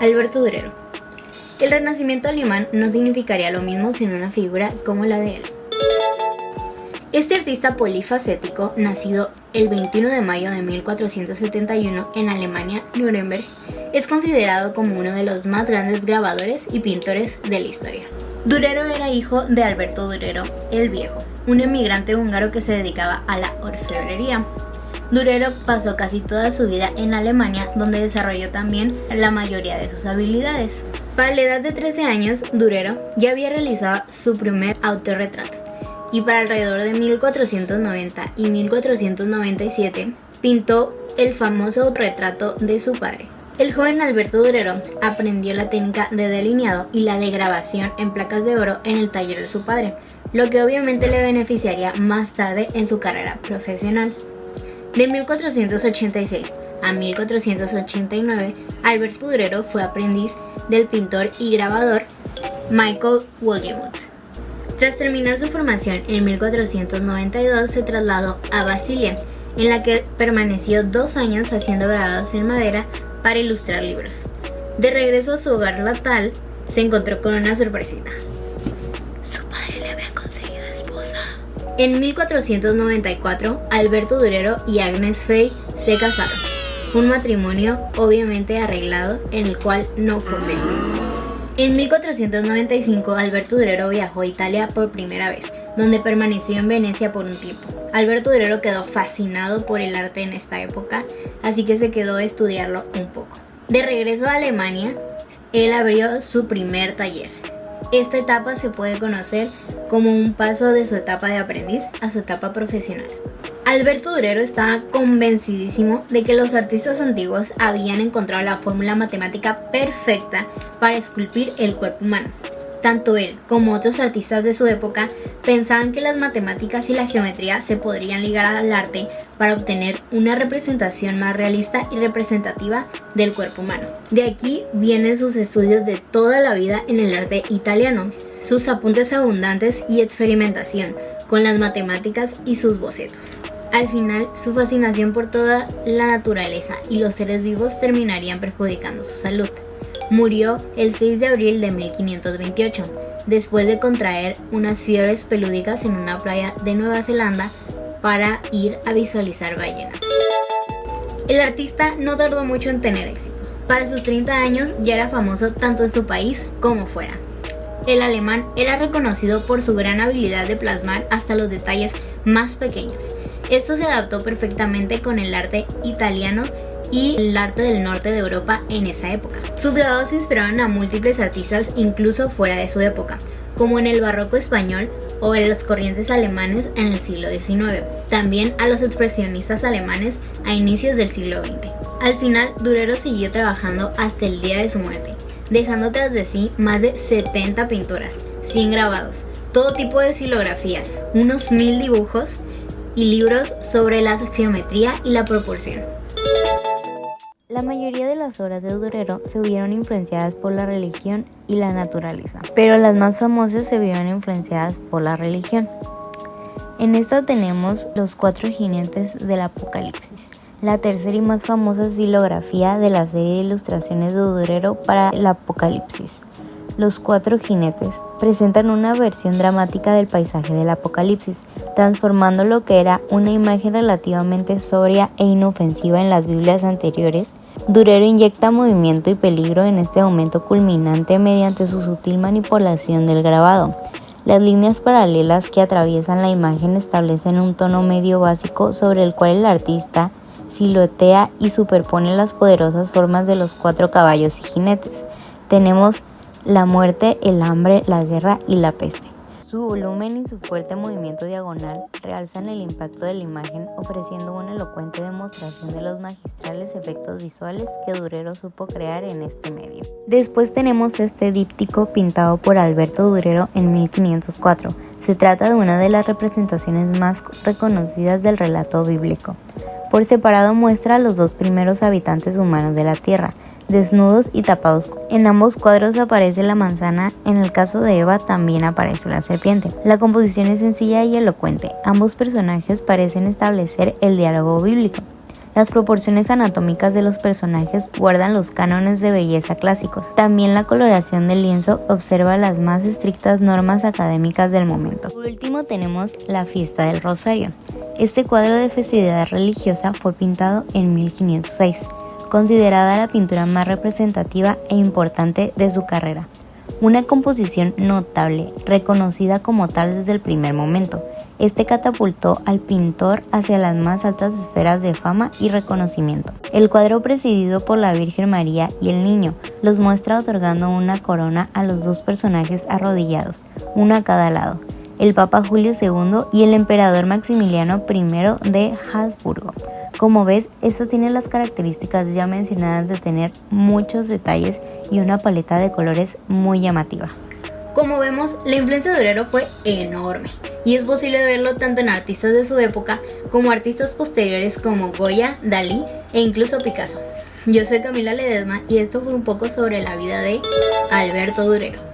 Alberto Durero. El Renacimiento alemán no significaría lo mismo sin una figura como la de él. Este artista polifacético, nacido el 21 de mayo de 1471 en Alemania, Nuremberg, es considerado como uno de los más grandes grabadores y pintores de la historia. Durero era hijo de Alberto Durero el Viejo, un emigrante húngaro que se dedicaba a la orfebrería. Durero pasó casi toda su vida en Alemania, donde desarrolló también la mayoría de sus habilidades. Para la edad de 13 años, Durero ya había realizado su primer autorretrato, y para alrededor de 1490 y 1497 pintó el famoso autorretrato de su padre. El joven Alberto Durero aprendió la técnica de delineado y la de grabación en placas de oro en el taller de su padre, lo que obviamente le beneficiaría más tarde en su carrera profesional. De 1486 a 1489, Alberto Durero fue aprendiz del pintor y grabador Michael Wohlgemuth. Tras terminar su formación en 1492 se trasladó a Basilea, en la que permaneció 2 años haciendo grabados en madera para ilustrar libros. De regreso a su hogar natal, se encontró con una sorpresita. Su padre le había conseguido esposa. En 1494, Alberto Durero y Agnes Fey se casaron. Un matrimonio obviamente arreglado, en el cual no fue feliz. En 1495, Alberto Durero viajó a Italia por primera vez, donde permaneció en Venecia por un tiempo. Alberto Durero quedó fascinado por el arte en esta época, así que se quedó a estudiarlo un poco. De regreso a Alemania, él abrió su primer taller. Esta etapa se puede conocer como un paso de su etapa de aprendiz a su etapa profesional. Alberto Durero estaba convencidísimo de que los artistas antiguos habían encontrado la fórmula matemática perfecta para esculpir el cuerpo humano. Tanto él como otros artistas de su época pensaban que las matemáticas y la geometría se podrían ligar al arte para obtener una representación más realista y representativa del cuerpo humano. De aquí vienen sus estudios de toda la vida en el arte italiano, sus apuntes abundantes y experimentación con las matemáticas y sus bocetos. Al final, su fascinación por toda la naturaleza y los seres vivos terminarían perjudicando su salud. Murió el 6 de abril de 1528, después de contraer unas fiebres pelúdicas en una playa de Nueva Zelanda para ir a visualizar ballenas. El artista no tardó mucho en tener éxito. Para sus 30 años ya era famoso tanto en su país como fuera. El alemán era reconocido por su gran habilidad de plasmar hasta los detalles más pequeños. Esto se adaptó perfectamente con el arte italiano y el arte del norte de Europa en esa época. Sus grabados inspiraron a múltiples artistas incluso fuera de su época, como en el barroco español o en los corrientes alemanes en el siglo XIX, también a los expresionistas alemanes a inicios del siglo XX. Al final, Durero siguió trabajando hasta el día de su muerte, dejando tras de sí más de 70 pinturas, 100 grabados, todo tipo de xilografías, unos 1000 dibujos y libros sobre la geometría y la proporción. La mayoría de las obras de Durero se vieron influenciadas por la religión y la naturaleza, pero las más famosas se vieron influenciadas por la religión. En esta tenemos Los 4 jinetes del Apocalipsis, la tercera y más famosa xilografía de la serie de ilustraciones de Durero para el Apocalipsis. Los 4 jinetes presentan una versión dramática del paisaje del Apocalipsis, transformando lo que era una imagen relativamente sobria e inofensiva en las Biblias anteriores. Durero inyecta movimiento y peligro en este momento culminante mediante su sutil manipulación del grabado. Las líneas paralelas que atraviesan la imagen establecen un tono medio básico sobre el cual el artista siluetea y superpone las poderosas formas de los 4 caballos y jinetes. Tenemos la muerte, el hambre, la guerra y la peste. Su volumen y su fuerte movimiento diagonal realzan el impacto de la imagen, ofreciendo una elocuente demostración de los magistrales efectos visuales que Durero supo crear en este medio. Después tenemos este díptico pintado por Alberto Durero en 1504. Se trata de una de las representaciones más reconocidas del relato bíblico. Por separado muestra a los 2 primeros habitantes humanos de la tierra, desnudos y tapados. En ambos cuadros aparece la manzana, en el caso de Eva también aparece la serpiente. La composición es sencilla y elocuente, ambos personajes parecen establecer el diálogo bíblico. Las proporciones anatómicas de los personajes guardan los cánones de belleza clásicos. También la coloración del lienzo observa las más estrictas normas académicas del momento. Por último tenemos La Fiesta del Rosario. Este cuadro de festividad religiosa fue pintado en 1506, considerada la pintura más representativa e importante de su carrera. Una composición notable, reconocida como tal desde el primer momento. Este catapultó al pintor hacia las más altas esferas de fama y reconocimiento. El cuadro, presidido por la Virgen María y el Niño, los muestra otorgando una corona a los dos personajes arrodillados, uno a cada lado, el Papa Julio II y el Emperador Maximiliano I de Habsburgo. Como ves, esta tiene las características ya mencionadas de tener muchos detalles y una paleta de colores muy llamativa. Como vemos, la influencia de Durero fue enorme y es posible verlo tanto en artistas de su época como artistas posteriores como Goya, Dalí e incluso Picasso. Yo soy Camila Ledesma y esto fue un poco sobre la vida de Alberto Durero.